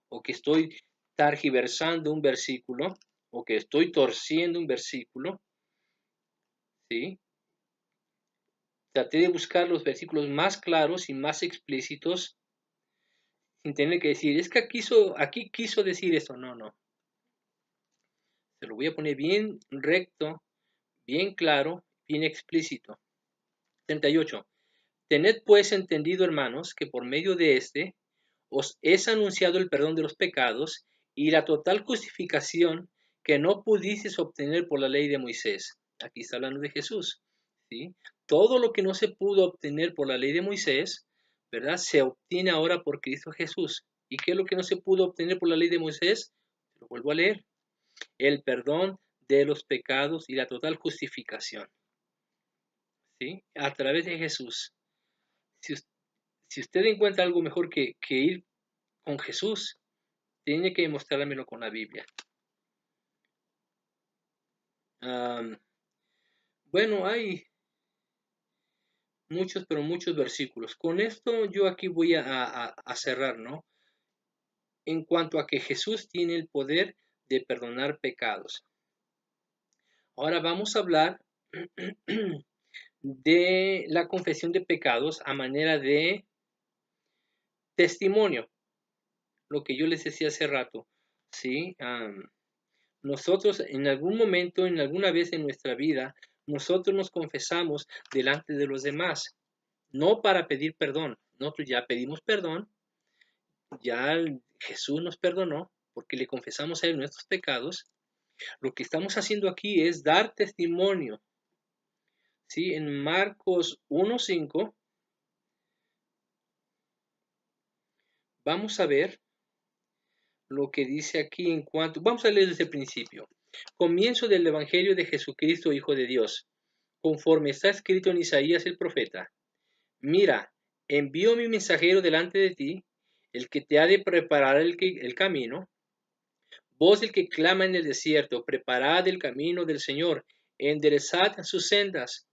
o que estoy targiversando un versículo o que estoy torciendo un versículo, ¿sí? Traté de buscar los versículos más claros y más explícitos sin tener que decir, es que aquí quiso decir esto. No, no. Se lo voy a poner bien recto, bien claro, bien explícito. 38. Tened pues entendido, hermanos, que por medio de este os es anunciado el perdón de los pecados y la total justificación que no pudisteis obtener por la ley de Moisés. Aquí está hablando de Jesús, ¿sí? Todo lo que no se pudo obtener por la ley de Moisés, ¿verdad? Se obtiene ahora por Cristo Jesús. ¿Y qué es lo que no se pudo obtener por la ley de Moisés? Lo vuelvo a leer. El perdón de los pecados y la total justificación, ¿sí? A través de Jesús. Si, si usted encuentra algo mejor que ir con Jesús, tiene que demostrármelo con la Biblia. Bueno, hay muchos, pero muchos versículos. Con esto yo aquí voy a cerrar, ¿no? En cuanto a que Jesús tiene el poder de perdonar pecados. Ahora vamos a hablar de la confesión de pecados a manera de testimonio. Lo que yo les decía hace rato, ¿sí? Nosotros en algún momento, en alguna vez en nuestra vida, nosotros nos confesamos delante de los demás, no para pedir perdón. Nosotros ya pedimos perdón, ya Jesús nos perdonó porque le confesamos a él nuestros pecados. Lo que estamos haciendo aquí es dar testimonio. ¿Sí? En Marcos 1:5 vamos a ver lo que dice aquí en cuanto, vamos a leer desde el principio. Comienzo del Evangelio de Jesucristo, Hijo de Dios, conforme está escrito en Isaías el profeta. Mira, envío mi mensajero delante de ti, el que te ha de preparar el camino. Voz del que clama en el desierto, preparad el camino del Señor, enderezad sus sendas.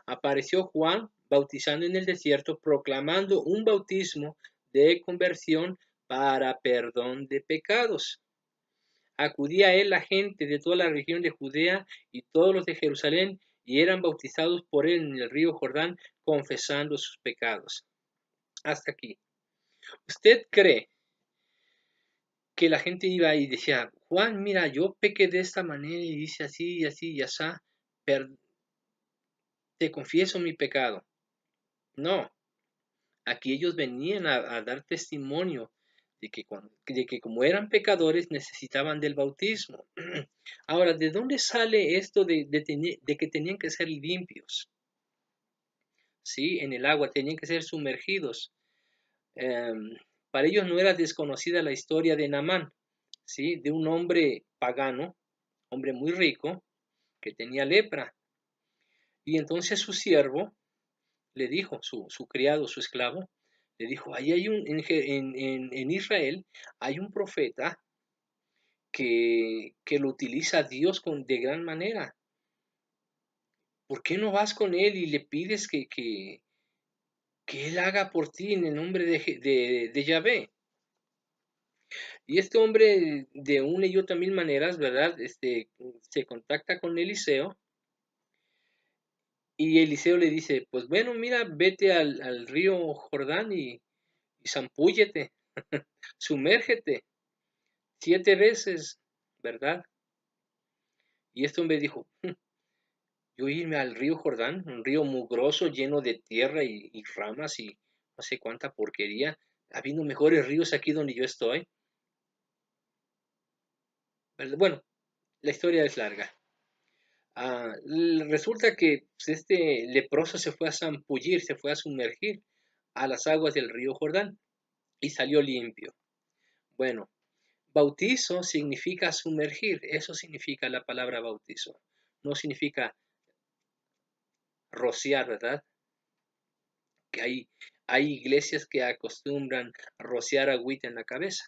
Apareció Juan bautizando en el desierto, proclamando un bautismo de conversión para perdón de pecados. Acudía a él la gente de toda la región de Judea y todos los de Jerusalén, y eran bautizados por él en el río Jordán, confesando sus pecados. Hasta aquí. ¿Usted cree que la gente iba y decía, Juan, mira, yo pequé de esta manera y dice así y así y así, te confieso mi pecado? No, aquí ellos venían a dar testimonio de que como eran pecadores necesitaban del bautismo. Ahora, ¿de dónde sale esto de que tenían que ser limpios? ¿Sí? En el agua, tenían que ser sumergidos. Para ellos no era desconocida la historia de Naamán, ¿sí? De un hombre pagano, hombre muy rico, que tenía lepra. Y entonces su siervo le dijo, su criado, su esclavo, le dijo, ahí hay en Israel hay un profeta que lo utiliza a Dios de gran manera. ¿Por qué no vas con él y le pides que él haga por ti en el nombre de Yahvé? Y este hombre, de una y otra mil maneras, ¿verdad? Se contacta con Eliseo y Eliseo le dice, pues bueno, mira, vete al río Jordán y zampúllete, sumérgete 7 veces, ¿verdad? Y este hombre dijo, yo irme al río Jordán, un río mugroso lleno de tierra y ramas y no sé cuánta porquería, habiendo mejores ríos aquí donde yo estoy. Bueno, la historia es larga. Resulta que pues, este leproso se fue a zampullir, se fue a sumergir a las aguas del río Jordán y salió limpio. Bueno, bautizo significa sumergir, eso significa la palabra bautizo. No significa rociar, ¿verdad? Que hay iglesias que acostumbran a rociar agüita en la cabeza.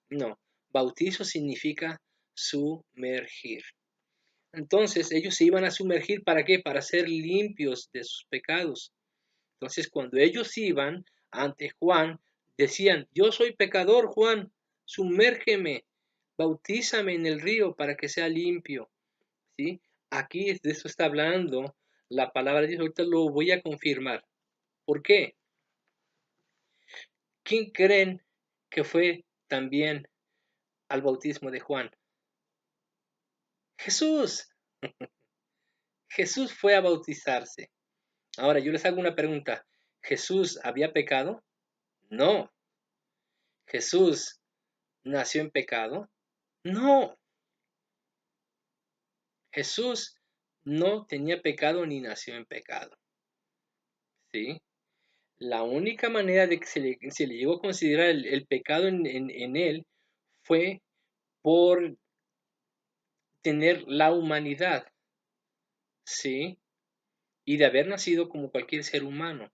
No, bautizo significa sumergir. Entonces ellos se iban a sumergir, ¿para qué? Para ser limpios de sus pecados. Entonces cuando ellos iban ante Juan, decían, yo soy pecador, Juan, sumérgeme, bautízame en el río para que sea limpio. ¿Sí? Aquí de eso está hablando la palabra de Dios, ahorita lo voy a confirmar. ¿Por qué? ¿Quién creen que fue también al bautismo de Juan? Jesús. Jesús fue a bautizarse. Ahora yo les hago una pregunta. ¿Jesús había pecado? No. ¿Jesús nació en pecado? No. Jesús no tenía pecado ni nació en pecado. ¿Sí? La única manera de que se le llegó a considerar el pecado en él fue por tener la humanidad. ¿Sí? Y de haber nacido como cualquier ser humano.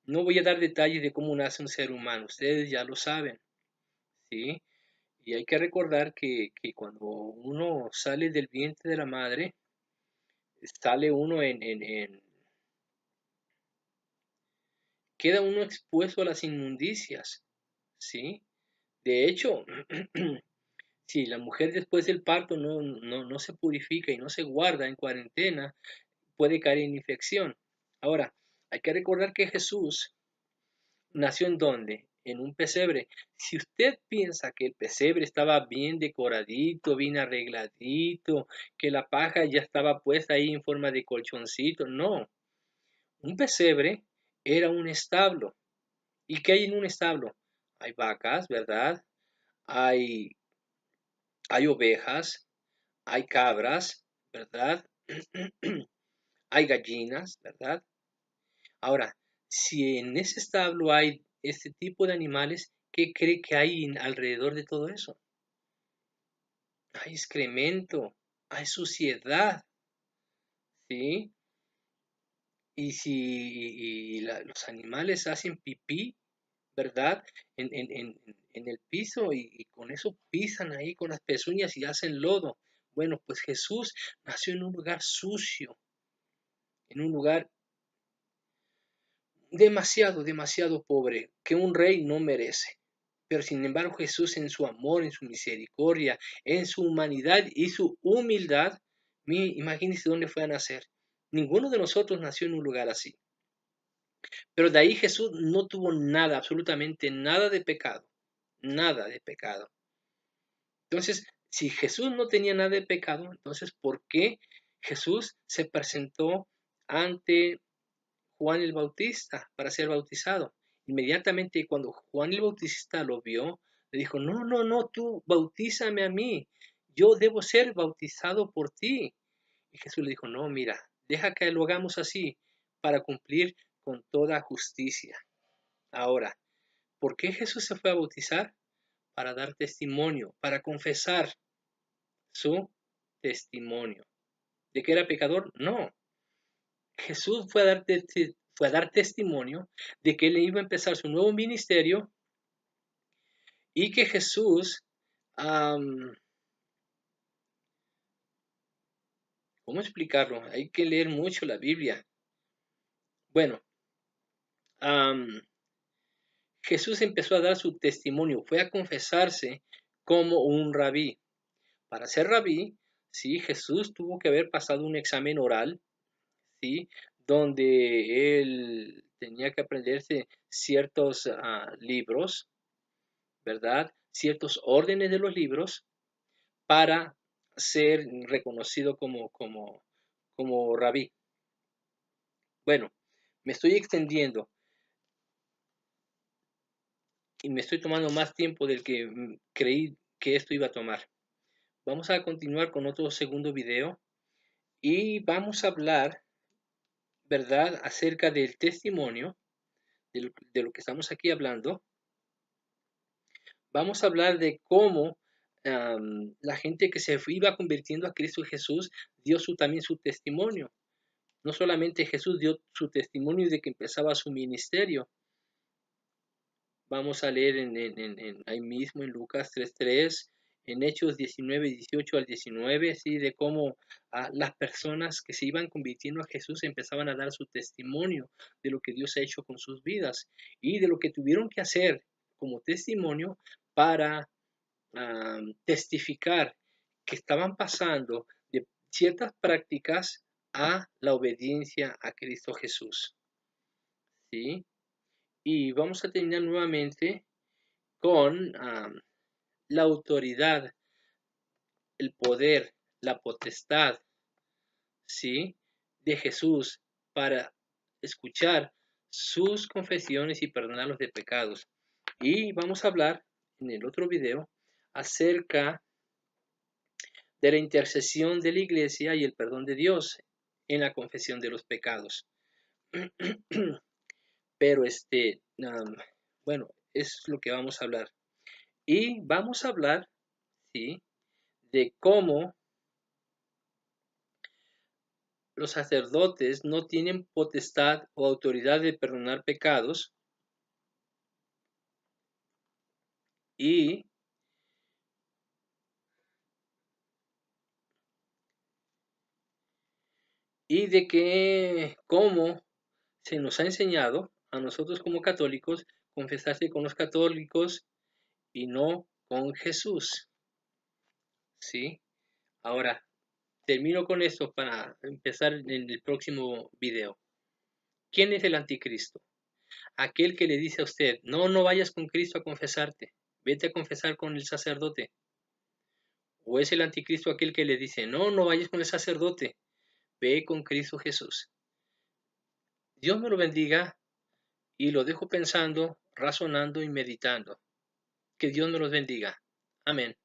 No voy a dar detalles de cómo nace un ser humano, ustedes ya lo saben, ¿sí? Y hay que recordar que cuando uno sale del vientre de la madre, sale uno queda uno expuesto a las inmundicias, ¿sí? De hecho, si la mujer después del parto no se purifica y no se guarda en cuarentena, puede caer en infección. Ahora, hay que recordar que Jesús nació en dónde? En un pesebre. Si usted piensa que el pesebre estaba bien decoradito, bien arregladito, que la paja ya estaba puesta ahí en forma de colchoncito, no. Un pesebre era un establo. ¿Y qué hay en un establo? Hay vacas, ¿verdad? Hay, hay ovejas, hay cabras, ¿verdad? Hay gallinas, ¿verdad? Ahora, si en ese establo hay este tipo de animales, ¿qué cree que hay alrededor de todo eso? Hay excremento, hay suciedad, ¿sí? Y si los animales hacen pipí, ¿verdad? En el piso y con eso pisan ahí con las pezuñas y hacen lodo. Bueno, pues Jesús nació en un lugar sucio, en un lugar demasiado pobre, que un rey no merece. Pero sin embargo Jesús en su amor, en su misericordia, en su humanidad y su humildad, imagínense dónde fue a nacer. Ninguno de nosotros nació en un lugar así. Pero de ahí Jesús no tuvo nada, absolutamente nada de pecado. Nada de pecado. Entonces, si Jesús no tenía nada de pecado, entonces, ¿por qué Jesús se presentó ante Juan el Bautista para ser bautizado? Inmediatamente cuando Juan el Bautista lo vio, le dijo, no, tú bautízame a mí, yo debo ser bautizado por ti. Y Jesús le dijo, no, mira, deja que lo hagamos así para cumplir con toda justicia. Ahora, ¿por qué Jesús se fue a bautizar? Para dar testimonio, para confesar su testimonio. de que era pecador? No. Jesús fue a dar testimonio de que él iba a empezar su nuevo ministerio y que Jesús, ¿cómo explicarlo? Hay que leer mucho la Biblia. Bueno, Jesús empezó a dar su testimonio, fue a confesarse como un rabí. Para ser rabí, sí, Jesús tuvo que haber pasado un examen oral, sí, donde él tenía que aprenderse ciertos libros, ¿verdad? Ciertos órdenes de los libros para ser reconocido como rabí. Bueno, me estoy extendiendo y me estoy tomando más tiempo del que creí que esto iba a tomar. Vamos a continuar con otro segundo video y vamos a hablar, ¿verdad?, acerca del testimonio, de lo que estamos aquí hablando. Vamos a hablar de cómo la gente que se iba convirtiendo a Cristo Jesús dio también su testimonio. No solamente Jesús dio su testimonio de que empezaba su ministerio. Vamos a leer ahí mismo en Lucas 3:3, en Hechos 19, 18 al 19, ¿sí? De cómo las personas que se iban convirtiendo a Jesús empezaban a dar su testimonio de lo que Dios ha hecho con sus vidas y de lo que tuvieron que hacer como testimonio para testificar que estaban pasando de ciertas prácticas a la obediencia a Cristo Jesús. ¿Sí? Y vamos a terminar nuevamente con la autoridad, el poder, la potestad, ¿sí?, de Jesús para escuchar sus confesiones y perdonarlos de pecados. Y vamos a hablar en el otro video acerca de la intercesión de la iglesia y el perdón de Dios en la confesión de los pecados. Pero bueno, es lo que vamos a hablar. Y vamos a hablar, ¿sí?, de cómo los sacerdotes no tienen potestad o autoridad de perdonar pecados y de que cómo se nos ha enseñado a nosotros como católicos confesarse con los católicos y no con Jesús. ¿Sí? Ahora, termino con esto para empezar en el próximo video. ¿Quién es el anticristo? Aquel que le dice a usted, no, no vayas con Cristo a confesarte, vete a confesar con el sacerdote. ¿O es el anticristo aquel que le dice, no, no vayas con el sacerdote, ve con Cristo Jesús? Dios me lo bendiga y lo dejo pensando, razonando y meditando. Que Dios me los bendiga. Amén.